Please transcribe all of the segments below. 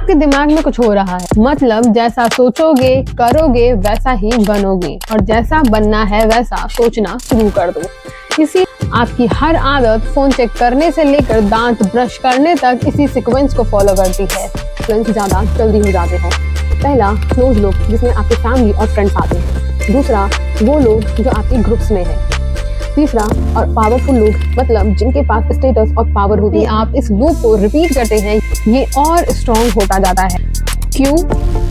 आपके दिमाग में कुछ हो रहा है, मतलब जैसा सोचोगे करोगे वैसा ही बनोगे, और जैसा बनना है वैसा सोचना शुरू कर दो। इसी आपकी हर आदत फोन चेक करने से लेकर दांत ब्रश करने तक इसी सीक्वेंस को फॉलो करती है। फ्रेंड्स ज्यादा जल्दी हो जाते हैं। पहला, क्लोज लोग जिसमें आपके फैमिली और फ्रेंड्स आते हैं। दूसरा, वो लोग जो आपके ग्रुप्स में है। तीसरा, और पावरफुल लोग, मतलब जिनके पास स्टेटस और पावर होती है। आप इस लूप को रिपीट करते हैं, ये और स्ट्रॉन्ग होता जाता है। Q,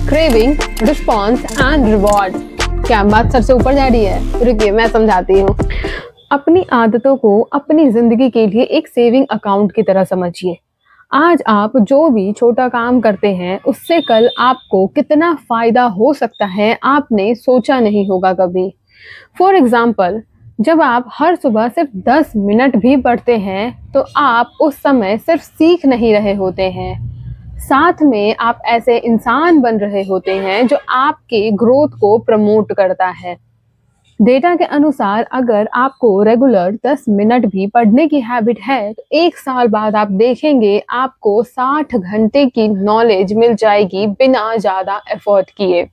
craving, response and reward. क्या बात सर से ऊपर जा रही है? रुकिए मैं समझाती हूँ। अपनी आदतों को अपनी जिंदगी के लिए एक सेविंग अकाउंट की तरह समझिए। आज आप जो भी छोटा काम करते हैं उससे कल आपको कितना फायदा हो सकता है आपने सोचा नहीं होगा कभी। फॉर एग्जाम्पल, जब आप हर सुबह सिर्फ 10 मिनट भी पढ़ते हैं तो आप उस समय सिर्फ सीख नहीं रहे होते हैं, साथ में आप ऐसे इंसान बन रहे होते हैं जो आपके ग्रोथ को प्रमोट करता है। डेटा के अनुसार अगर आपको रेगुलर 10 मिनट भी पढ़ने की हैबिट है तो 1 साल बाद आप देखेंगे आपको 60 घंटे की नॉलेज मिल जाएगी बिना ज़्यादा एफर्ट किए।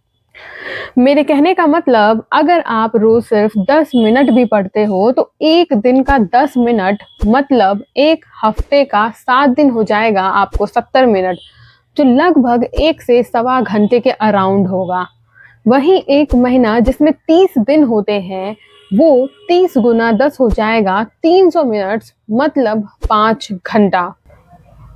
मेरे कहने का मतलब, अगर आप रोज सिर्फ 10 मिनट भी पढ़ते हो तो एक दिन का 10 मिनट मतलब एक हफ्ते का 7 दिन हो जाएगा आपको 70 मिनट, जो लगभग 1 से सवा घंटे के अराउंड होगा। वहीं एक महीना जिसमें 30 दिन होते हैं वो 30 गुना 10 हो जाएगा 300 मिनट, मतलब 5 घंटा।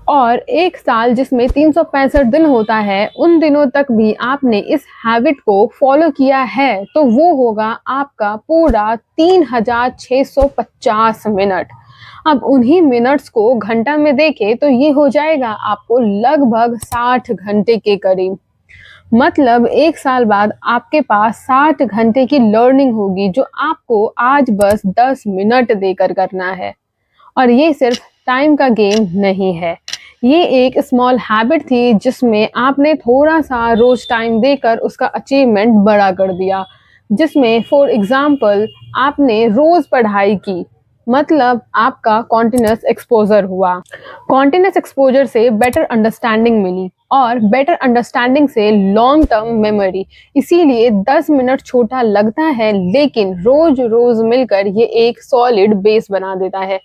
और 1 साल जिसमें 365 दिन होता है, उन दिनों तक भी आपने इस हैबिट को फॉलो किया है तो वो होगा आपका पूरा 3650 मिनट। अब उन्हीं मिनट्स को घंटा में देखें तो ये हो जाएगा आपको लगभग 60 घंटे के करीब। मतलब 1 साल बाद आपके पास 60 घंटे की लर्निंग होगी जो आपको आज बस 10 मिनट देकर करना है। और ये सिर्फ टाइम का गेम नहीं है, ये एक स्मॉल हैबिट थी जिसमें आपने थोड़ा सा रोज टाइम देकर उसका अचीवमेंट बड़ा कर दिया। जिसमें फॉर एग्जाम्पल आपने रोज पढ़ाई की, मतलब आपका कॉन्टिन्यूस एक्सपोजर हुआ। कॉन्टिन्यूस एक्सपोजर से बेटर अंडरस्टैंडिंग मिली और बेटर अंडरस्टैंडिंग से लॉन्ग टर्म मेमोरी। इसीलिए 10 मिनट छोटा लगता है लेकिन रोज रोज मिलकर ये एक सॉलिड बेस बना देता है।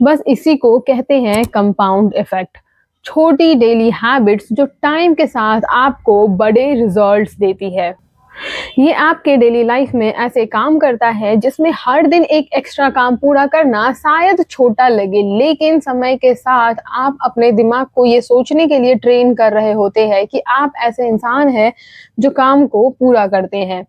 बस इसी को कहते हैं कंपाउंड इफेक्ट। छोटी डेली हैबिट्स जो टाइम के साथ आपको बड़े रिजल्ट्स देती है। ये आपके डेली लाइफ में ऐसे काम करता है जिसमें हर दिन एक एक्स्ट्रा काम पूरा करना शायद छोटा लगे, लेकिन समय के साथ आप अपने दिमाग को ये सोचने के लिए ट्रेन कर रहे होते हैं कि आप ऐसे इंसान हैं जो काम को पूरा करते हैं।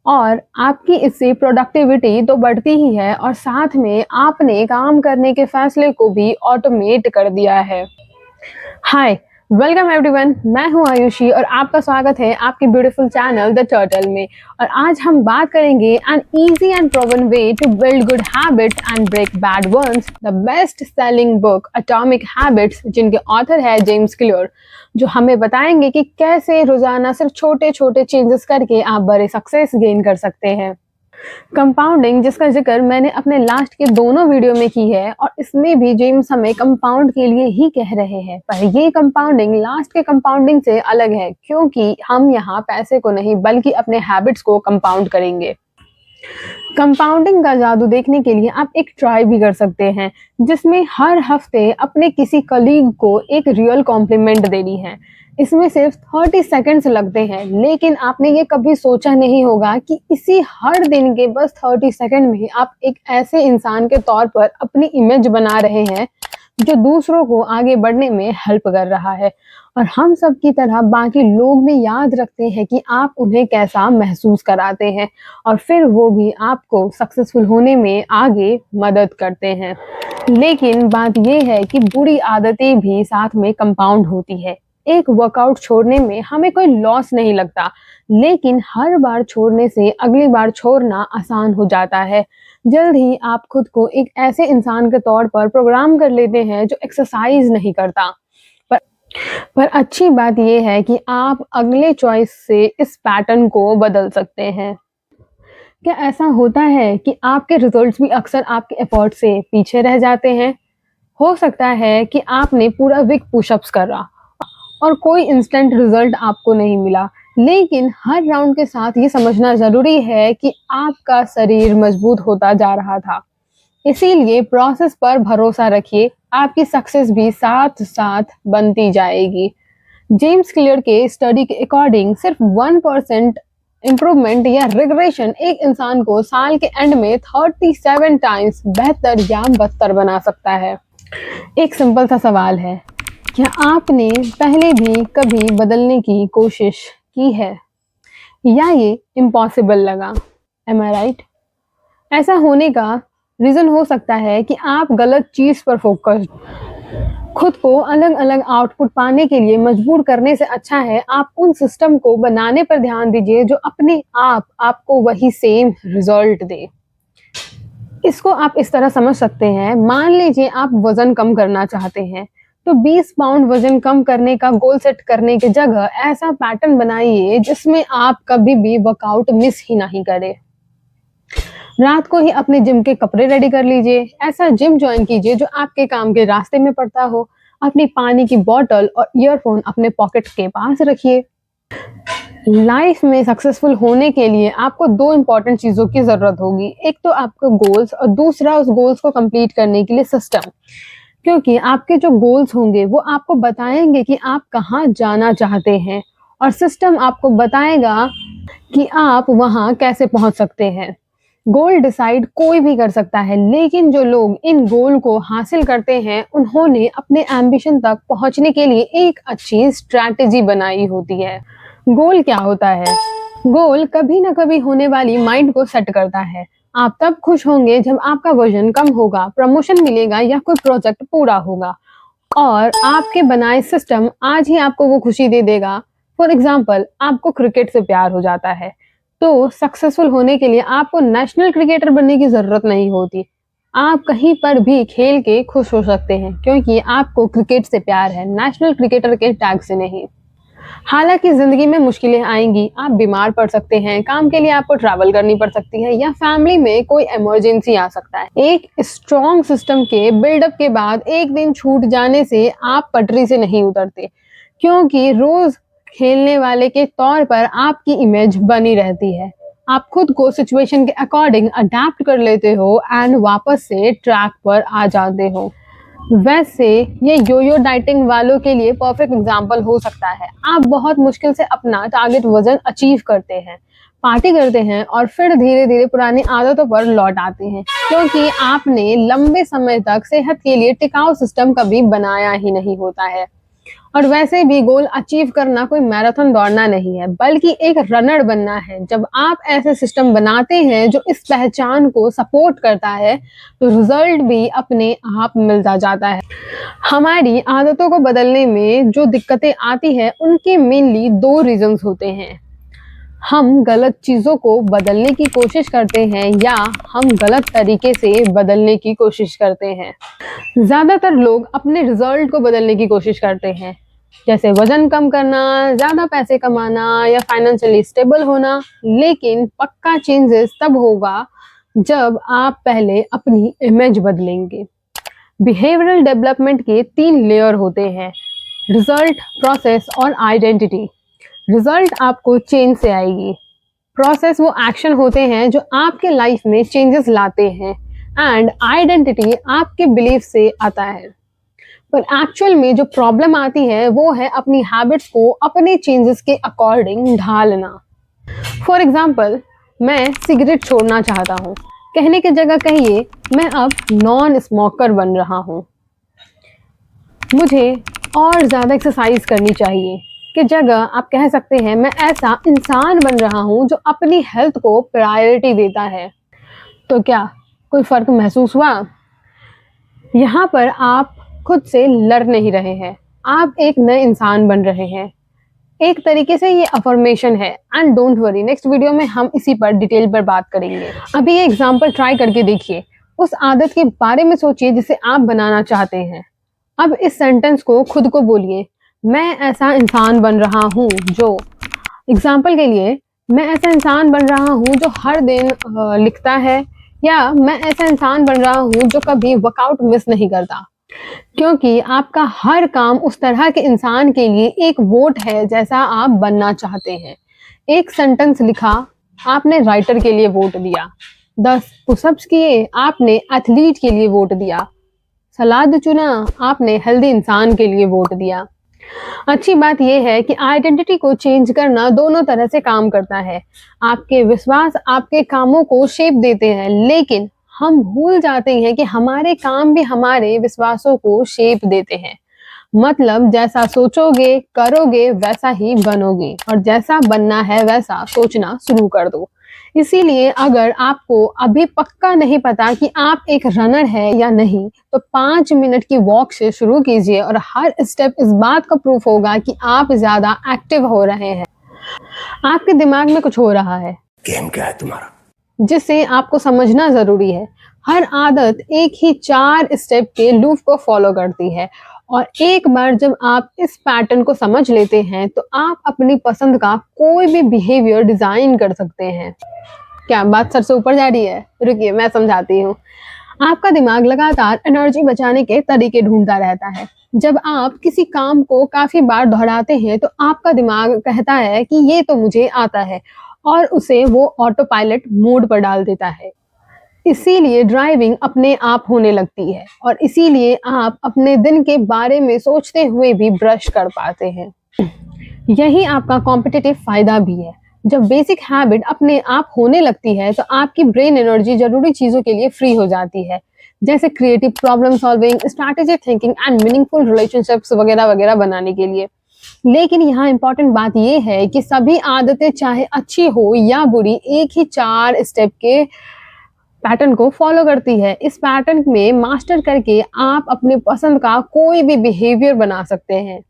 और आपकी इससे प्रोडक्टिविटी तो बढ़ती ही है और साथ में आपने काम करने के फैसले को भी ऑटोमेट कर दिया है। हाय, वेलकम एवरीवन, मैं हूं आयुषी और आपका स्वागत है आपके ब्यूटीफुल चैनल द टर्टल में। और आज हम बात करेंगे an easy and proven way to build good habits and break bad ones, the best selling book Atomic Habits, जिनके ऑथर है जेम्स क्लियर, जो हमें बताएंगे कि कैसे रोजाना सिर्फ छोटे छोटे चेंजेस करके आप बड़े सक्सेस गेन कर सकते हैं। कंपाउंडिंग, जिसका जिक्र मैंने अपने लास्ट के दोनों वीडियो में की है, और इसमें भी जेम्स हमें कंपाउंड के लिए ही कह रहे हैं, पर ये कंपाउंडिंग लास्ट के कंपाउंडिंग से अलग है क्योंकि हम यहाँ पैसे को नहीं बल्कि अपने हैबिट्स को कंपाउंड करेंगे। कंपाउंडिंग का जादू देखने के लिए आप एक ट्राई भी कर सकते हैं, जिसमें हर हफ्ते अपने किसी कलीग को एक रियल कॉम्प्लीमेंट देनी है। इसमें सिर्फ 30 सेकंड्स लगते हैं, लेकिन आपने ये कभी सोचा नहीं होगा कि इसी हर दिन के बस 30 सेकंड में आप एक ऐसे इंसान के तौर पर अपनी इमेज बना रहे हैं जो दूसरों को आगे बढ़ने में हेल्प कर रहा है। और हम सब की तरह बाकी लोग भी याद रखते हैं कि आप उन्हें कैसा महसूस कराते हैं, और फिर वो भी आपको सक्सेसफुल होने में आगे मदद करते हैं। लेकिन बात यह है कि बुरी आदतें भी साथ में कंपाउंड होती है। एक वर्कआउट छोड़ने में हमें कोई लॉस नहीं लगता, लेकिन हर बार छोड़ने से अगली बार छोड़ना आसान हो जाता है। जल्द ही आप खुद को एक ऐसे इंसान के तौर पर प्रोग्राम कर लेते हैं जो एक्सरसाइज नहीं करता। पर अच्छी बात यह है कि आप अगले चॉइस से इस पैटर्न को बदल सकते हैं। क्या ऐसा होता है कि आपके रिजल्ट्स भी अक्सर आपके एफर्ट से पीछे रह जाते हैं? हो सकता है कि आपने पूरा वीक पुशअप्स करा और कोई इंस्टेंट रिजल्ट आपको नहीं मिला। लेकिन हर राउंड के साथ ये समझना ज़रूरी है कि आपका शरीर मजबूत होता जा रहा था। इसीलिए प्रोसेस पर भरोसा रखिए, आपकी सक्सेस भी साथ-साथ बनती जाएगी। जेम्स क्लियर के स्टडी के अकॉर्डिंग सिर्फ 1% इम्प्रूवमेंट या रिग्रेशन एक इंसान को साल के एंड में 37 टाइम्स बेहतर या बदतर बना सकता है। एक सिंपल सा सवाल है, क्या आपने पहले भी कभी बदलने की कोशिश की है या ये इम्पॉसिबल लगा? एम आई राइट? ऐसा होने का रीज़न हो सकता है कि आप गलत चीज़ पर फोकस्ड। खुद को अलग-अलग आउटपुट पाने के लिए मजबूर करने से अच्छा है आप उन सिस्टम को बनाने पर ध्यान दीजिए जो अपने आप आपको वही सेम रिजल्ट दे। इसको आप इस तरह समझ सकते हैं, मान लीजिए आप वज़न कम करना चाहते हैं, तो 20 पाउंड वज़न कम करने का गोल सेट करने की जगह ऐसा पैटर्न बनाइए जिसमें आप कभी भी वर्कआउट मिस ही नहीं करें। रात को ही अपने जिम के कपड़े रेडी कर लीजिए, ऐसा जिम जॉइन कीजिए जो आपके काम के रास्ते में पड़ता हो। अपनी पानी की बॉटल और ईयरफोन अपने पॉकेट के पास रखिए। लाइफ में सक्सेसफुल होने के लिए आपको 2 इम्पोर्टेंट चीज़ों की ज़रूरत होगी। एक तो आपको गोल्स और दूसरा उस गोल्स को कंप्लीट करने के लिए सिस्टम। क्योंकि आपके जो गोल्स होंगे वो आपको बताएँगे कि आप कहाँ जाना चाहते हैं और सिस्टम आपको बताएगा कि आप वहाँ कैसे पहुँच सकते हैं। गोल डिसाइड कोई भी कर सकता है, लेकिन जो लोग इन गोल को हासिल करते हैं, उन्होंने अपने एम्बिशन तक पहुँचने के लिए एक अच्छी स्ट्रैटेजी बनाई होती है। गोल क्या होता है? गोल कभी ना कभी होने वाली माइंड को सेट करता है। आप तब खुश होंगे जब आपका वजन कम होगा, प्रमोशन मिलेगा या कोई प्रोजेक्ट पूरा होगा और आपके बनाए सिस्टम आज ही आपको वो खुशी दे देगा। फॉर एग्जाम्पल, आपको क्रिकेट से प्यार हो जाता है, तो सक्सेसफुल होने के लिए आपको नेशनल क्रिकेटर बनने की ज़रूरत नहीं होती। आप कहीं पर भी खेल के खुश हो सकते हैं क्योंकि आपको क्रिकेट से प्यार है, नेशनल क्रिकेटर के टैग से नहीं। हालाँकि ज़िंदगी में मुश्किलें आएँगी, आप बीमार पड़ सकते हैं, काम के लिए आपको ट्रैवल करनी पड़ सकती है या फैमिली में कोई इमरजेंसी आ सकता है। एक स्ट्रॉन्ग सिस्टम के बिल्डअप के बाद एक दिन छूट जाने से आप पटरी से नहीं उतरते, क्योंकि रोज़ खेलने वाले के तौर पर आपकी इमेज बनी रहती है। आप खुद को सिचुएशन के अकॉर्डिंग अडैप्ट कर लेते हो एंड वापस से ट्रैक पर आ जाते हो। वैसे ये यो-यो डाइटिंग वालों के लिए परफेक्ट एग्जाम्पल हो सकता है। आप बहुत मुश्किल से अपना टारगेट वजन अचीव करते हैं, पार्टी करते हैं और फिर धीरे-धीरे पुरानी आदतों पर लौट आते हैं, क्योंकि आपने लंबे समय तक सेहत के लिए टिकाऊ सिस्टम कभी बनाया ही नहीं होता है। और वैसे भी गोल अचीव करना कोई मैराथन दौड़ना नहीं है, बल्कि एक रनर बनना है। जब आप ऐसे सिस्टम बनाते हैं जो इस पहचान को सपोर्ट करता है, तो रिजल्ट भी अपने आप मिलता जाता है। हमारी आदतों को बदलने में जो दिक्कतें आती हैं, उनके मेनली 2 रीजंस होते हैं। हम गलत चीज़ों को बदलने की कोशिश करते हैं या हम गलत तरीके से बदलने की कोशिश करते हैं। ज़्यादातर लोग अपने रिजल्ट को बदलने की कोशिश करते हैं, जैसे वज़न कम करना, ज़्यादा पैसे कमाना या फाइनेंशियली स्टेबल होना। लेकिन पक्का चेंजेस तब होगा जब आप पहले अपनी इमेज बदलेंगे। बिहेवियरल डेवलपमेंट के 3 लेयर होते हैं, रिजल्ट, प्रोसेस और आइडेंटिटी। रिजल्ट आपको चेंज से आएगी, प्रोसेस वो एक्शन होते हैं जो आपके लाइफ में चेंजेस लाते हैं एंड आइडेंटिटी आपके बिलीफ से आता है। पर एक्चुअल में जो प्रॉब्लम आती है वो है अपनी हैबिट्स को अपने चेंजेस के अकॉर्डिंग ढालना। फॉर एग्जाम्पल, मैं सिगरेट छोड़ना चाहता हूँ, कहने की जगह कहिए मैं अब नॉन स्मोकर बन रहा हूँ। मुझे और ज़्यादा एक्सरसाइज करनी चाहिए की जगह आप कह सकते हैं मैं ऐसा इंसान बन रहा हूँ जो अपनी हेल्थ को प्रायोरिटी देता है। तो क्या कोई फ़र्क महसूस हुआ? यहाँ पर आप खुद से लड़ नहीं रहे हैं, आप एक नए इंसान बन रहे हैं। एक तरीके से ये अफर्मेशन है and don't worry, next video में हम इसी पर डिटेल पर बात करेंगे। अभी ये एग्जाम्पल ट्राई करके देखिए, उस आदत के बारे में सोचिए जिसे आप बनाना चाहते हैं। अब इस सेंटेंस को खुद को बोलिए, मैं ऐसा इंसान बन रहा हूँ जो, एग्जाम्पल के लिए, मैं ऐसा इंसान बन रहा हूँ जो हर दिन लिखता है, या मैं ऐसा इंसान बन रहा हूँ जो कभी वर्कआउट मिस नहीं करता। क्योंकि आपका हर काम उस तरह के इंसान के लिए एक वोट है जैसा आप बनना चाहते हैं। एक सेंटेंस लिखा, आपने राइटर के लिए वोट दिया। 10 पुशअप्स किए, आपने एथलीट के लिए वोट दिया। सलाद चुना, आपने हेल्दी इंसान के लिए वोट दिया। अच्छी बात यह है कि आइडेंटिटी को चेंज करना दोनों तरह से काम करता है। आपके विश्वास आपके कामों को शेप देते हैं, लेकिन हम भूल जाते हैं कि हमारे काम भी हमारे विश्वासों को शेप देते हैं। मतलब जैसा सोचोगे, करोगे, वैसा ही बनोगे और जैसा बनना है वैसा सोचना शुरू कर दो। इसीलिए अगर आपको अभी पक्का नहीं पता कि आप एक रनर है या नहीं, तो 5 मिनट की वॉक से शुरू कीजिए और हर स्टेप इस बात का प्रूफ होगा कि आप ज़्यादा एक्टिव हो रहे हैं। आपके दिमाग में कुछ हो रहा है। गेम क्या है तुम्हारा? जिसे आपको समझना ज़रूरी है। हर आदत एक ही 4 स्टेप के लूप को फॉलो करती है और एक बार जब आप इस पैटर्न को समझ लेते हैं, तो आप अपनी पसंद का कोई भी बिहेवियर डिज़ाइन कर सकते हैं। क्या बात सर से ऊपर जा रही है? रुकिए मैं समझाती हूँ। आपका दिमाग लगातार एनर्जी बचाने के तरीके ढूंढता रहता है। जब आप किसी काम को काफी बार दोहराते हैं, तो आपका दिमाग कहता है कि ये तो मुझे आता है और उसे वो ऑटो पायलट मोड पर डाल देता है। इसीलिए ड्राइविंग अपने आप होने लगती है और इसीलिए आप अपने दिन के बारे में सोचते हुए भी ब्रश कर पाते हैं। यही आपका कॉम्पिटिटिव फायदा भी है। जब बेसिक हैबिट अपने आप होने लगती है, तो आपकी ब्रेन एनर्जी जरूरी चीजों के लिए फ्री हो जाती है, जैसे creative problem solving, strategy thinking and meaningful relationships वगैरह वगैरह बनाने के लिए। लेकिन यहाँ इंपॉर्टेंट बात यह है कि सभी आदतें चाहे अच्छी हो या बुरी, एक ही 4 स्टेप के पैटर्न को फॉलो करती है। इस पैटर्न में मास्टर करके आप अपने पसंद का कोई भी बिहेवियर बना सकते हैं।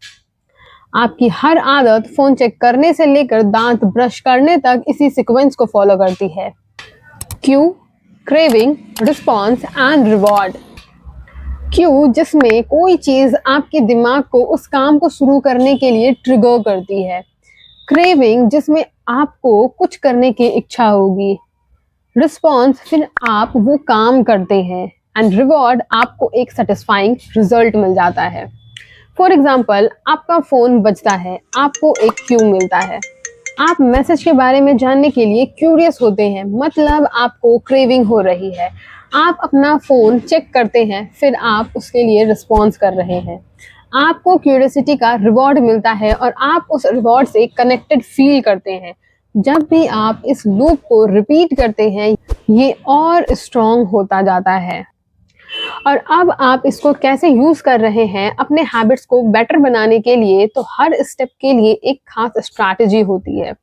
आपकी हर आदत फोन चेक करने से लेकर दांत ब्रश करने तक इसी सीक्वेंस को फॉलो करती है। Q, craving, response and reward. Q, जिसमें कोई चीज आपके दिमाग को उस काम को शुरू करने के लिए ट्रिगर करती है। क्रेविंग, जिसमें आपको कुछ करने की इच्छा होगी। रिस्पॉन्स, फिर आप वो काम करते हैं। एंड रिवॉर्ड, आपको एक सेटिस्फाइंग रिजल्ट मिल जाता है। फॉर एग्जाम्पल, आपका फोन बजता है, आपको एक क्यू मिलता है। आप मैसेज के बारे में जानने के लिए क्यूरियस होते हैं, मतलब आपको क्रेविंग हो रही है। आप अपना फोन चेक करते हैं, फिर आप उसके लिए रिस्पॉन्स कर रहे हैं। आपको क्यूरियोसिटी का रिवॉर्ड मिलता है और आप उस रिवॉर्ड से कनेक्टेड फील करते हैं। जब भी आप इस लूप को रिपीट करते हैं, ये और स्ट्रॉन्ग होता जाता है। और अब आप इसको कैसे यूज कर रहे हैं अपने हैबिट्स को बेटर बनाने के लिए, तो हर स्टेप के लिए एक खास स्ट्रैटेजी होती है।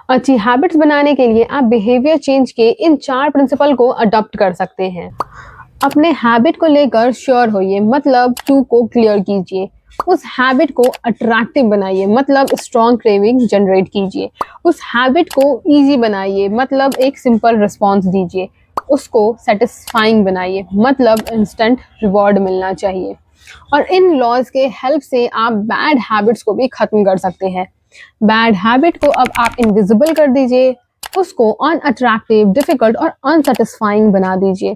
अच्छी हैबिट्स बनाने के लिए आप बिहेवियर चेंज के इन 4 प्रिंसिपल को अडॉप्ट कर सकते हैं। अपने हैबिट को लेकर श्योर होइए, मतलब क्यू को क्लियर कीजिए। उस हैबिट को अट्रैक्टिव बनाइए, मतलब स्ट्रॉन्ग क्रेविंग जनरेट कीजिए। उस हैबिट को इजी बनाइए, मतलब एक सिंपल रिस्पॉन्स दीजिए। उसको सेटिस्फाइंग बनाइए, मतलब इंस्टेंट रिवॉर्ड मिलना चाहिए। और इन लॉज के हेल्प से आप बैड हैबिट्स को भी खत्म कर सकते हैं। बैड हैबिट को अब आप इनविजिबल कर दीजिए, उसको अनअट्रैक्टिव, डिफिकल्ट और अनसेटिस्फाइंग बना दीजिए।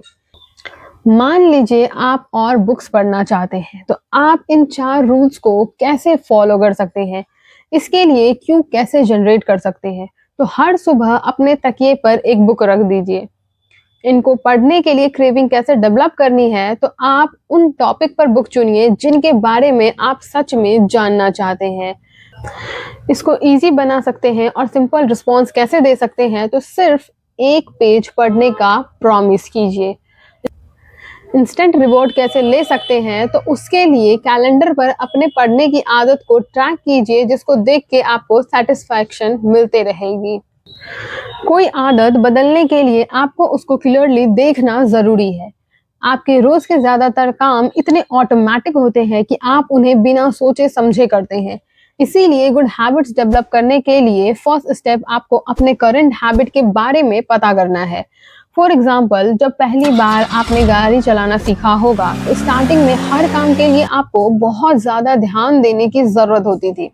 मान लीजिए आप और बुक्स पढ़ना चाहते हैं, तो आप इन 4 रूल्स को कैसे फॉलो कर सकते हैं? इसके लिए क्यों कैसे जनरेट कर सकते हैं? तो हर सुबह अपने तकिए पर एक बुक रख दीजिए। इनको पढ़ने के लिए क्रेविंग कैसे डेवलप करनी है, तो आप उन टॉपिक पर बुक चुनिए जिनके बारे में आप सच में जानना चाहते हैं। इसको इजी बना सकते हैं और सिंपल रिस्पॉन्स कैसे दे सकते हैं, तो सिर्फ एक पेज पढ़ने का प्रॉमिस कीजिए। इंस्टेंट रिवॉर्ड कैसे ले सकते हैं, तो उसके लिए कैलेंडर पर अपने पढ़ने की आदत को ट्रैक कीजिए, जिसको देख के आपको सेटिस्फैक्शन मिलते रहेगी। कोई आदत बदलने के लिए आपको उसको क्लियरली देखना जरूरी है। आपके रोज के ज्यादातर काम इतने ऑटोमेटिक होते हैं कि आप उन्हें बिना सोचे समझे करते हैं। इसीलिए गुड हैबिट्स डेवलप करने के लिए फर्स्ट स्टेप आपको अपने करंट हैबिट के बारे में पता करना है। फॉर एग्जाम्पल, जब पहली बार आपने गाड़ी चलाना सीखा होगा, तो स्टार्टिंग में हर काम के लिए आपको बहुत ज्यादा ध्यान देने की जरूरत होती थी,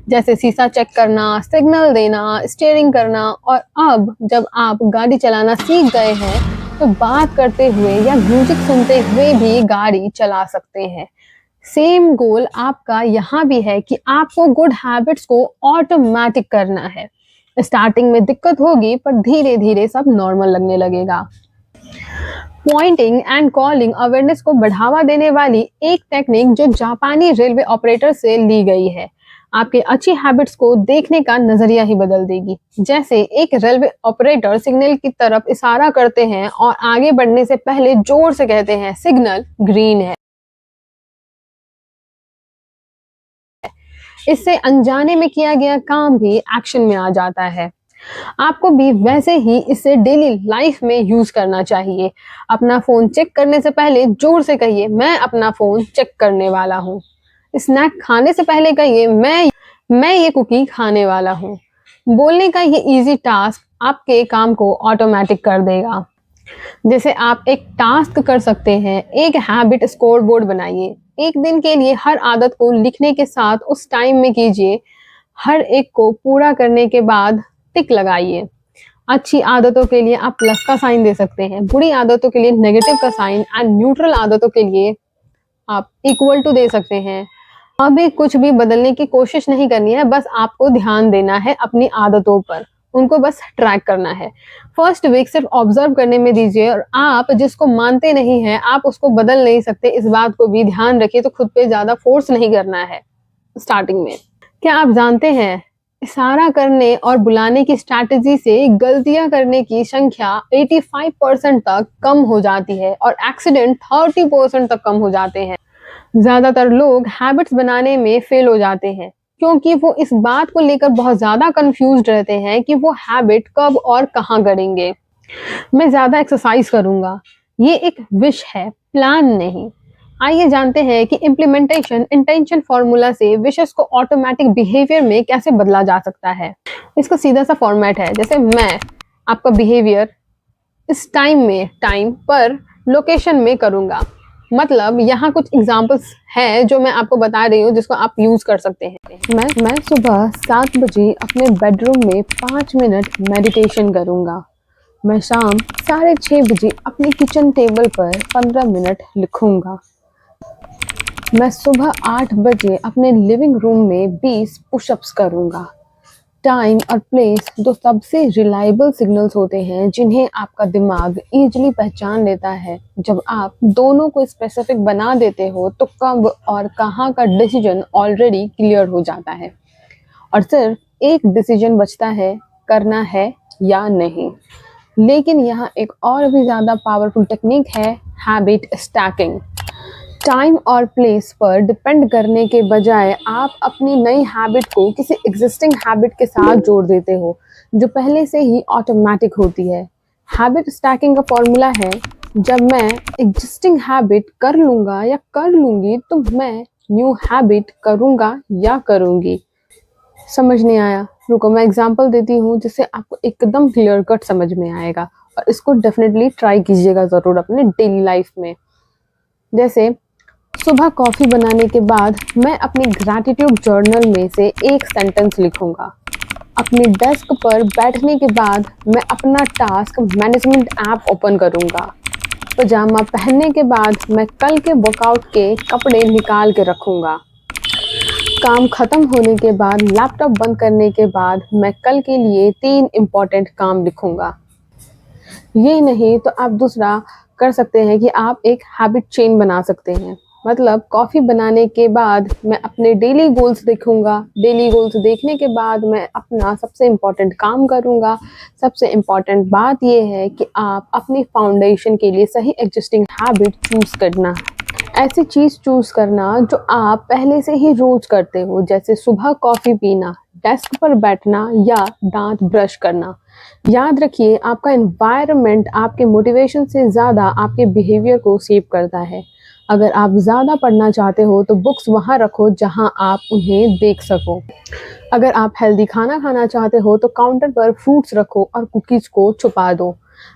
जैसे शीशा चेक करना, सिग्नल देना, स्टीयरिंग करना। और अब जब आप गाड़ी चलाना सीख गए हैं, तो बात करते हुए या म्यूजिक सुनते हुए भी गाड़ी चला सकते हैं। सेम गोल आपका यहाँ भी है कि आपको गुड हैबिट्स को ऑटोमैटिक करना है। स्टार्टिंग में दिक्कत होगी पर धीरे धीरे सब नॉर्मल लगने लगेगा। पॉइंटिंग एंड कॉलिंग अवेयरनेस को बढ़ावा देने वाली एक टेक्निक जो जापानी रेलवे ऑपरेटर से ली गई है, आपके अच्छी हैबिट्स को देखने का नजरिया ही बदल देगी। जैसे एक रेलवे ऑपरेटर सिग्नल की तरफ इशारा करते हैं और आगे बढ़ने से पहले जोर से कहते हैं सिग्नल ग्रीन है। इससे अनजाने में किया गया काम भी एक्शन में आ जाता है। आपको भी वैसे ही इसे डेली लाइफ में यूज करना चाहिए। अपना फोन चेक करने से पहले जोर से कहिए मैं अपना फोन चेक करने वाला हूँ। स्नैक खाने से पहले कहिए मैं ये कुकी खाने वाला हूँ। बोलने का ये इजी टास्क आपके काम को ऑटोमेटिक कर देगा। जैसे आप एक टास्क कर सकते हैं, एक हैबिट स्कोर बोर्ड बनाइए। एक दिन के लिए हर आदत को लिखने के साथ उस टाइम में कीजिए। हर एक को पूरा करने के बाद टिक लगाइए। अच्छी आदतों के लिए आप प्लस का साइन दे सकते हैं, बुरी आदतों के लिए नेगेटिव का साइन एंड न्यूट्रल आदतों के लिए आप इक्वल टू दे सकते हैं। अभी कुछ भी बदलने की कोशिश नहीं करनी है, बस आपको ध्यान देना है अपनी आदतों पर, उनको बस ट्रैक करना है। फर्स्ट वीक सिर्फ ऑब्जर्व करने में दीजिए और आप जिसको मानते नहीं हैं आप उसको बदल नहीं सकते, इस बात को भी ध्यान रखिए। तो खुद पे ज्यादा फोर्स नहीं करना है स्टार्टिंग में। क्या आप जानते हैं इशारा करने और बुलाने की स्ट्रैटेजी से गलतियां करने की संख्या 85% तक कम हो जाती है और एक्सीडेंट 30% तक कम हो जाते हैं। ज्यादातर लोग हैबिट्स बनाने में फेल हो जाते हैं क्योंकि वो इस बात को लेकर बहुत ज्यादा कंफ्यूज्ड रहते हैं कि वो हैबिट कब और कहाँ करेंगे। मैं ज्यादा एक्सरसाइज करूंगा, ये एक विश है, प्लान नहीं। आइए जानते हैं कि इम्प्लीमेंटेशन इंटेंशन फॉर्मूला से विशेस को ऑटोमेटिक बिहेवियर में कैसे बदला जा सकता है। इसका सीधा सा फॉर्मेट है, जैसे मैं आपका बिहेवियर इस टाइम पर लोकेशन में करूंगा। मतलब यहाँ कुछ एग्जांपल्स हैं जो मैं आपको बता रही हूँ जिसको आप यूज कर सकते हैं। मैं सुबह 7 बजे अपने बेडरूम में 5 मिनट मेडिटेशन करूंगा। मैं शाम 6:30 बजे अपनी किचन टेबल पर 15 मिनट लिखूंगा। मैं सुबह 8 बजे अपने लिविंग रूम में 20 पुशअप्स करूंगा। टाइम और प्लेस दो सबसे रिलायबल सिग्नल्स होते हैं जिन्हें आपका दिमाग इजीली पहचान लेता है। जब आप दोनों को स्पेसिफिक बना देते हो तो कब और कहाँ का डिसीजन ऑलरेडी क्लियर हो जाता है और सिर्फ एक डिसीजन बचता है, करना है या नहीं। लेकिन यहाँ एक और भी ज़्यादा पावरफुल टेक्निक है, हैबिट स्टैकिंग। टाइम और प्लेस पर डिपेंड करने के बजाय आप अपनी नई हैबिट को किसी एग्जिस्टिंग हैबिट के साथ जोड़ देते हो जो पहले से ही ऑटोमेटिक होती है। हैबिट स्टैकिंग का फॉर्मूला है, जब मैं एग्जिस्टिंग हैबिट कर लूँगा या कर लूँगी तो मैं न्यू हैबिट करूँगा या करूँगी। समझ नहीं आया? रुको मैं एग्जांपल देती हूँ जिससे आपको एकदम क्लियर कट समझ में आएगा और इसको डेफिनेटली ट्राई कीजिएगा ज़रूर अपने डेली लाइफ में। जैसे सुबह कॉफ़ी बनाने के बाद मैं अपनी ग्रैटिट्यूड जर्नल में से एक सेंटेंस लिखूंगा। अपनी डेस्क पर बैठने के बाद मैं अपना टास्क मैनेजमेंट ऐप ओपन करूंगा। पजामा पहनने के बाद मैं कल के वर्कआउट के कपड़े निकाल के रखूंगा। काम खत्म होने के बाद लैपटॉप बंद करने के बाद मैं कल के लिए 3 इम्पोर्टेंट काम लिखूंगा। ये नहीं तो आप दूसरा कर सकते हैं कि आप एक हैबिट चेन बना सकते हैं। मतलब कॉफ़ी बनाने के बाद मैं अपने डेली गोल्स देखूंगा। डेली गोल्स देखने के बाद मैं अपना सबसे इम्पोर्टेंट काम करूंगा। सबसे इम्पोर्टेंट बात यह है कि आप अपनी फाउंडेशन के लिए सही एग्जिस्टिंग हैबिट चूज करना, ऐसी चीज़ चूज करना जो आप पहले से ही रोज करते हो, जैसे सुबह कॉफ़ी पीना, डेस्क पर बैठना या दांत ब्रश करना। याद रखिए आपका एनवायरनमेंट आपके मोटिवेशन से ज़्यादा आपके बिहेवियर को शेप करता है। अगर आप ज़्यादा पढ़ना चाहते हो तो बुक्स वहाँ रखो जहाँ आप उन्हें देख सको। अगर आप हेल्दी खाना खाना चाहते हो तो काउंटर पर फ्रूट्स रखो और कुकीज़ को छुपा दो।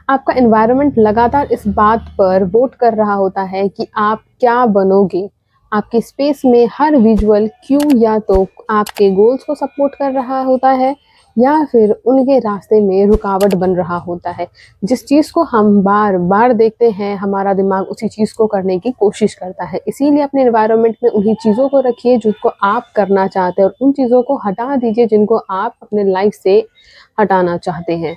आपका एनवायरनमेंट लगातार इस बात पर वोट कर रहा होता है कि आप क्या बनोगे। आपके स्पेस में हर विजुअल क्यू या तो आपके गोल्स को सपोर्ट कर रहा होता है या फिर उनके रास्ते में रुकावट बन रहा होता है। जिस चीज़ को हम बार-बार देखते हैं, हमारा दिमाग उसी चीज़ को करने की कोशिश करता है। इसीलिए अपने एनवायरनमेंट में उन्हीं चीज़ों को रखिए जिनको आप करना चाहते हैं और उन चीज़ों को हटा दीजिए जिनको आप अपने लाइफ से हटाना चाहते हैं।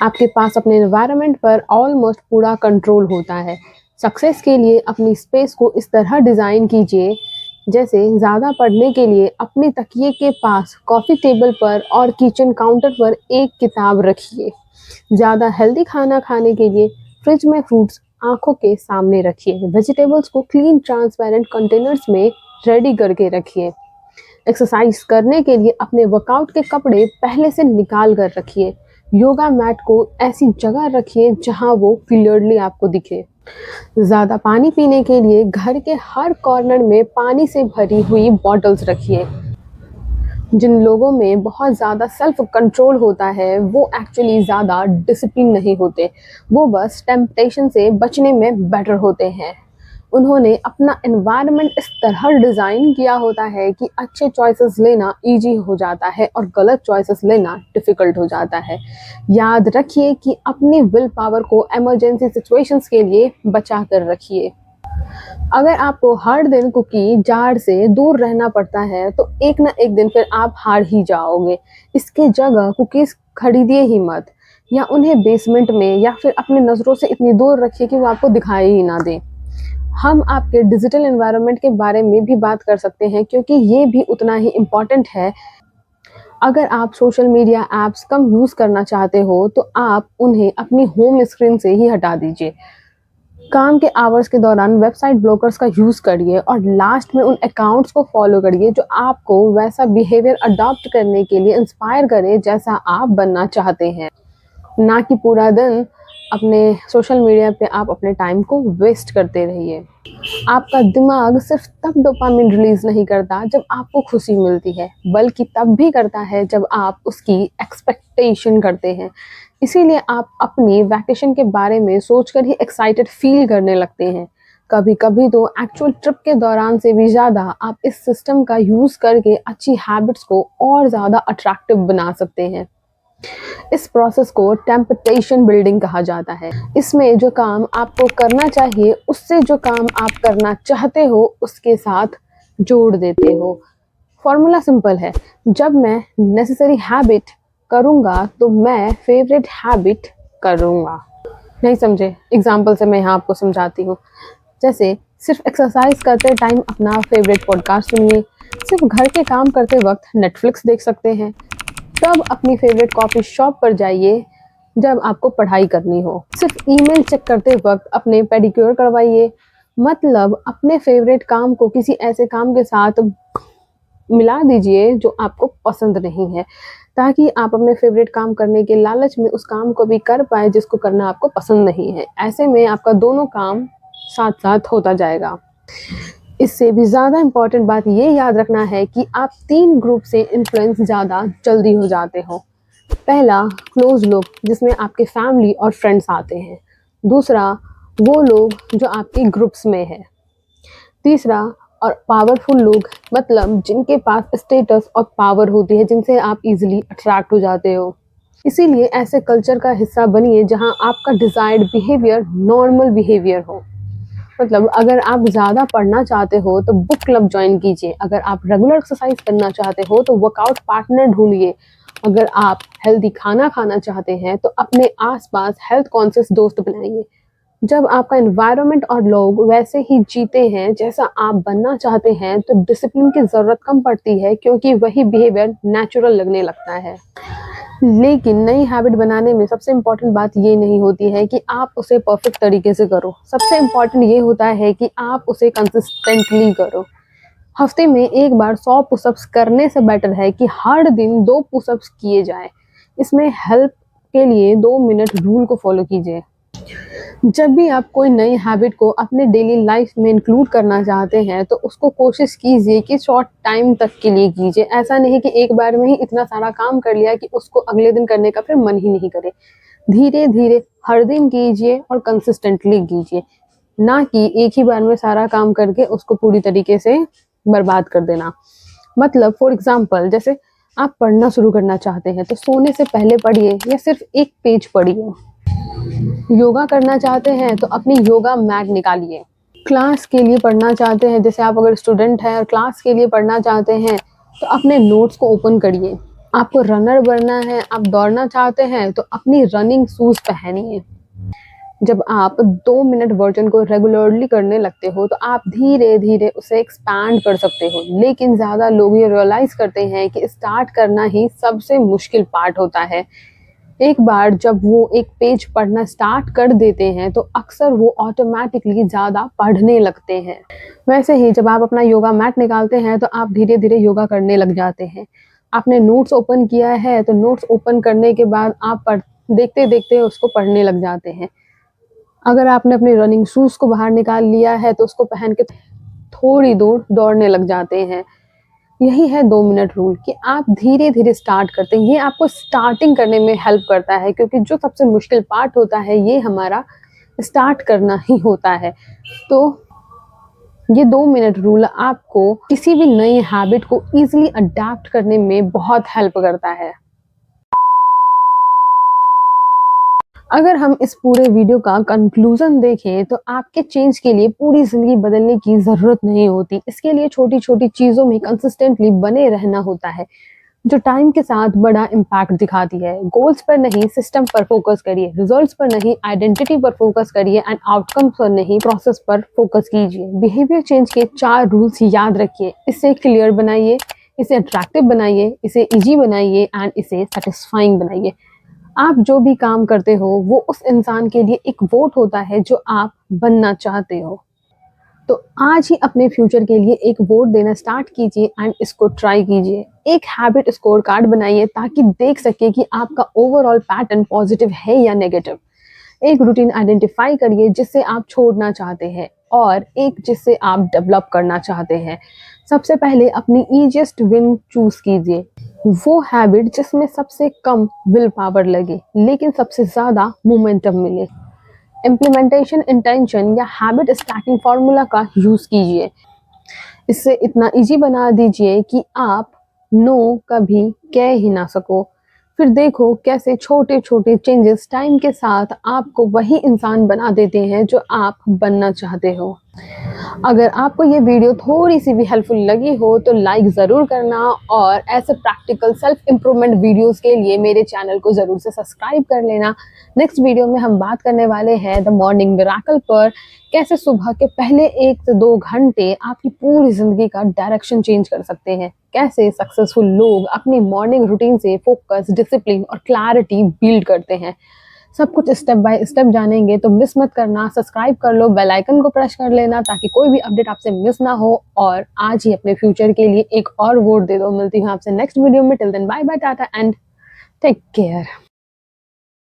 आपके पास अपने एनवायरनमेंट पर ऑलमोस्ट पूरा कंट्रोल होता है। सक्सेस के लिए अपनी स्पेस को इस तरह डिज़ाइन कीजिए, जैसे ज़्यादा पढ़ने के लिए अपने तकिए के पास, कॉफ़ी टेबल पर और किचन काउंटर पर एक किताब रखिए। ज़्यादा हेल्दी खाना खाने के लिए फ्रिज में फ्रूट्स आँखों के सामने रखिए। वेजिटेबल्स को क्लीन ट्रांसपेरेंट कंटेनर्स में रेडी करके रखिए। एक्सरसाइज करने के लिए अपने वर्कआउट के कपड़े पहले से निकाल कर रखिए। योगा मैट को ऐसी जगह रखिए जहाँ वो क्लियरली आपको दिखे। ज़्यादा पानी पीने के लिए घर के हर कॉर्नर में पानी से भरी हुई बॉटल्स रखिए। जिन लोगों में बहुत ज़्यादा सेल्फ कंट्रोल होता है, वो एक्चुअली ज़्यादा डिसिप्लिन नहीं होते। वो बस टेम्पटेशन से बचने में बेटर होते हैं। उन्होंने अपना एनवायरनमेंट इस तरह डिज़ाइन किया होता है कि अच्छे चॉइसेस लेना ईज़ी हो जाता है और गलत चॉइसेस लेना डिफ़िकल्ट हो जाता है। याद रखिए कि अपनी विल पावर को इमरजेंसी सिचुएशंस के लिए बचा कर रखिए। अगर आपको हर दिन कुकी जार से दूर रहना पड़ता है, तो एक ना एक दिन फिर आप हार ही जाओगे। इसकी जगह कुकीज़ खरीदिए ही मत, या उन्हें बेसमेंट में या फिर अपनी नज़रों से इतनी दूर रखिए कि वो आपको दिखाई ही ना दें। हम आपके डिजिटल एनवायरनमेंट के बारे में भी बात कर सकते हैं, क्योंकि ये भी उतना ही इम्पोर्टेंट है। अगर आप सोशल मीडिया ऐप्स कम यूज़ करना चाहते हो, तो आप उन्हें अपनी होम स्क्रीन से ही हटा दीजिए। काम के आवर्स के दौरान वेबसाइट ब्लॉकर्स का यूज़ करिए और लास्ट में उन अकाउंट्स को फॉलो करिए जो आपको वैसा बिहेवियर अडॉप्ट करने के लिए इंस्पायर करे जैसा आप बनना चाहते हैं। ना कि पूरा दिन अपने सोशल मीडिया पे आप अपने टाइम को वेस्ट करते रहिए। आपका दिमाग सिर्फ तब डोपामिन रिलीज़ नहीं करता जब आपको खुशी मिलती है, बल्कि तब भी करता है जब आप उसकी एक्सपेक्टेशन करते हैं। इसीलिए आप अपनी वैकेशन के बारे में सोचकर ही एक्साइटेड फ़ील करने लगते हैं। कभी-कभी तो एक्चुअल ट्रिप के दौरान से भी ज़्यादा आप इस सिस्टम का यूज़ करके अच्छी हैबिट्स को और ज़्यादा अट्रैक्टिव बना सकते हैं। इस प्रोसेस को टेम्पटेशन बिल्डिंग कहा जाता है। इसमें जो काम आपको करना चाहिए, उससे जो काम आप करना चाहते हो, उसके साथ जोड़ देते हो। फॉर्मूला सिंपल है, जब मैं नेसेसरी हैबिट करूँगा, तो मैं फेवरेट हैबिट करूँगा। नहीं समझे? एग्ज़ाम्पल से मैं यहाँ आपको समझाती हूँ। जैसे सिर्फ़ एक्सरसाइज़ करते टाइम अपना फेवरेट पॉडकास्ट सुनिए, सिर्फ़ घर के काम करते वक़्त नेटफ्लिक्स देख सकते हैं। तब अपनी फेवरेट कॉफ़ी शॉप पर जाइए जब आपको पढ़ाई करनी हो। सिर्फ़ ईमेल चेक करते वक़्त अपने पेडिक्योर करवाइए। मतलब अपने फेवरेट काम को किसी ऐसे काम के साथ मिला दीजिए जो आपको पसंद नहीं है, ताकि आप अपने फेवरेट काम करने के लालच में उस काम को भी कर पाएँ जिसको करना आपको पसंद नहीं है। ऐसे में आपका दोनों काम साथ-साथ होता जाएगा। इससे भी ज़्यादा इम्पोर्टेंट बात ये याद रखना है कि आप 3 ग्रुप से इन्फ्लुएंस ज़्यादा जल्दी हो जाते हो। पहला, क्लोज़ लोग जिसमें आपके फैमिली और फ्रेंड्स आते हैं। दूसरा, वो लोग जो आपके ग्रुप्स में हैं। तीसरा, और पावरफुल लोग, मतलब जिनके पास स्टेटस और पावर होती है, जिनसे आप ईज़िली अट्रैक्ट हो जाते हो। इसीलिए ऐसे कल्चर का हिस्सा बनिए जहाँ आपका डिज़ायर्ड बिहेवियर नॉर्मल बिहेवियर हो। मतलब अगर आप ज़्यादा पढ़ना चाहते हो तो बुक क्लब जॉइन कीजिए। अगर आप रेगुलर एक्सरसाइज करना चाहते हो तो वर्कआउट पार्टनर ढूँढिए। अगर आप हेल्दी खाना खाना चाहते हैं तो अपने आस-पास हेल्थ कॉन्शियस दोस्त बनाइए। जब आपका एनवायरनमेंट और लोग वैसे ही जीते हैं जैसा आप बनना चाहते हैं, तो डिसिप्लिन की ज़रूरत कम पड़ती है, क्योंकि वही बिहेवियर नेचुरल लगने लगता है। लेकिन नई हैबिट बनाने में सबसे इम्पोर्टेंट बात ये नहीं होती है कि आप उसे परफेक्ट तरीके से करो। सबसे इम्पोर्टेंट ये होता है कि आप उसे कंसिस्टेंटली करो। हफ्ते में एक बार 100 पुशअप्स करने से बेटर है कि हर दिन 2 पुशअप्स किए जाएँ। इसमें हेल्प के लिए 2 मिनट रूल को फॉलो कीजिए। जब भी आप कोई नई हैबिट को अपने डेली लाइफ में इंक्लूड करना चाहते हैं, तो उसको कोशिश कीजिए कि शॉर्ट टाइम तक के लिए कीजिए। ऐसा नहीं कि एक बार में ही इतना सारा काम कर लिया कि उसको अगले दिन करने का फिर मन ही नहीं करे। धीरे-धीरे हर दिन कीजिए और कंसिस्टेंटली कीजिए, ना कि एक ही बार में सारा काम करके उसको पूरी तरीके से बर्बाद कर देना। मतलब फॉर एग्ज़ाम्पल, जैसे आप पढ़ना शुरू करना चाहते हैं तो सोने से पहले पढ़िए या सिर्फ एक पेज पढ़िए। योगा करना चाहते हैं तो अपनी योगा मैट निकालिए। क्लास के लिए पढ़ना चाहते हैं, जैसे आप अगर स्टूडेंट हैं और क्लास के लिए पढ़ना चाहते हैं तो अपने नोट्स को ओपन करिए। आपको रनर बनना है, आप दौड़ना चाहते हैं तो अपनी रनिंग शूज पहनिए। जब आप 2 मिनट वर्जन को रेगुलरली करने लगते हो तो आप धीरे धीरे उसे एक्सपैंड कर सकते हो, लेकिन ज़्यादा लोग ये रियलाइज़ करते हैं कि स्टार्ट करना ही सबसे मुश्किल पार्ट होता है। एक बार जब वो एक पेज पढ़ना स्टार्ट कर देते हैं तो अक्सर वो ऑटोमेटिकली ज़्यादा पढ़ने लगते हैं। वैसे ही जब आप अपना योगा मैट निकालते हैं तो आप धीरे धीरे योगा करने लग जाते हैं। आपने नोट्स ओपन किया है तो नोट्स ओपन करने के बाद आप देखते देखते उसको पढ़ने लग जाते हैं। अगर आपने अपने रनिंग शूज़ को बाहर निकाल लिया है तो उसको पहन के थोड़ी दूर दौड़ने लग जाते हैं। यही है 2 मिनट रूल कि आप धीरे-धीरे स्टार्ट करते हैं। ये आपको स्टार्टिंग करने में हेल्प करता है, क्योंकि जो सबसे मुश्किल पार्ट होता है ये हमारा स्टार्ट करना ही होता है। तो ये 2 मिनट रूल आपको किसी भी नई हैबिट को ईज़िली अडैप्ट करने में बहुत हेल्प करता है। अगर हम इस पूरे वीडियो का कंक्लूज़न देखें तो आपके चेंज के लिए पूरी ज़िंदगी बदलने की ज़रूरत नहीं होती। इसके लिए छोटी-छोटी चीज़ों में कंसिस्टेंटली बने रहना होता है, जो टाइम के साथ बड़ा इम्पैक्ट दिखाती है। गोल्स पर नहीं, सिस्टम पर फोकस करिए। रिजल्ट्स पर नहीं, आइडेंटिटी पर फोकस करिए एंड आउटकम्स पर नहीं, प्रोसेस पर फोकस कीजिए। बिहेवियर चेंज के 4 रूल्स याद रखिए। इसे क्लियर बनाइए, इसे अट्रैक्टिव बनाइए, इसे ईज़ी बनाइए एंड इसे सैटिस्फाइंग बनाइए। आप जो भी काम करते हो वो उस इंसान के लिए एक वोट होता है जो आप बनना चाहते हो। तो आज ही अपने फ्यूचर के लिए एक वोट देना स्टार्ट कीजिए एंड इसको ट्राई कीजिए। एक हैबिट स्कोर कार्ड बनाइए ताकि देख सके कि आपका ओवरऑल पैटर्न पॉजिटिव है या नेगेटिव। एक रूटीन आइडेंटिफाई करिए जिससे आप छोड़ना चाहते हैं और एक जिससे आप डेवलप करना चाहते हैं। सबसे पहले अपनी ईजिएस्ट विन चूज कीजिए, वो हैबिट जिसमें सबसे कम विल पावर लगे लेकिन सबसे ज़्यादा मोमेंटम मिले। इम्प्लीमेंटेशन इंटेंशन या हैबिट स्टैकिंग फार्मूला का यूज़ कीजिए। इससे इतना इजी बना दीजिए कि आप नो कभी कह ही ना सको। फिर देखो कैसे छोटे-छोटे चेंजेस टाइम के साथ आपको वही इंसान बना देते हैं जो आप बनना चाहते हो। अगर आपको ये वीडियो थोड़ी-सी भी हेल्पफुल लगी हो तो लाइक ज़रूर करना और ऐसे प्रैक्टिकल सेल्फ इम्प्रूवमेंट वीडियोज़ के लिए मेरे चैनल को ज़रूर से सब्सक्राइब कर लेना। नेक्स्ट वीडियो में हम बात करने वाले हैं द मॉर्निंग मिरेकल पर, कैसे सुबह के पहले 1 से 2 घंटे आपकी पूरी ज़िंदगी का डायरेक्शन चेंज कर सकते हैं। कैसे सक्सेसफुल लोग अपनी मॉर्निंग रूटीन से फोकस, डिसिप्लिन और क्लैरिटी बिल्ड करते हैं। सब कुछ स्टेप बाय स्टेप जानेंगे तो मिस मत करना। सब्सक्राइब कर लो, बेल आइकन को प्रेस कर लेना ताकि कोई भी अपडेट आपसे मिस ना हो और आज ही अपने फ्यूचर के लिए एक और वोट दे दो। मिलती हूँ आपसे नेक्स्ट वीडियो में। Till then bye bye, tata and take care.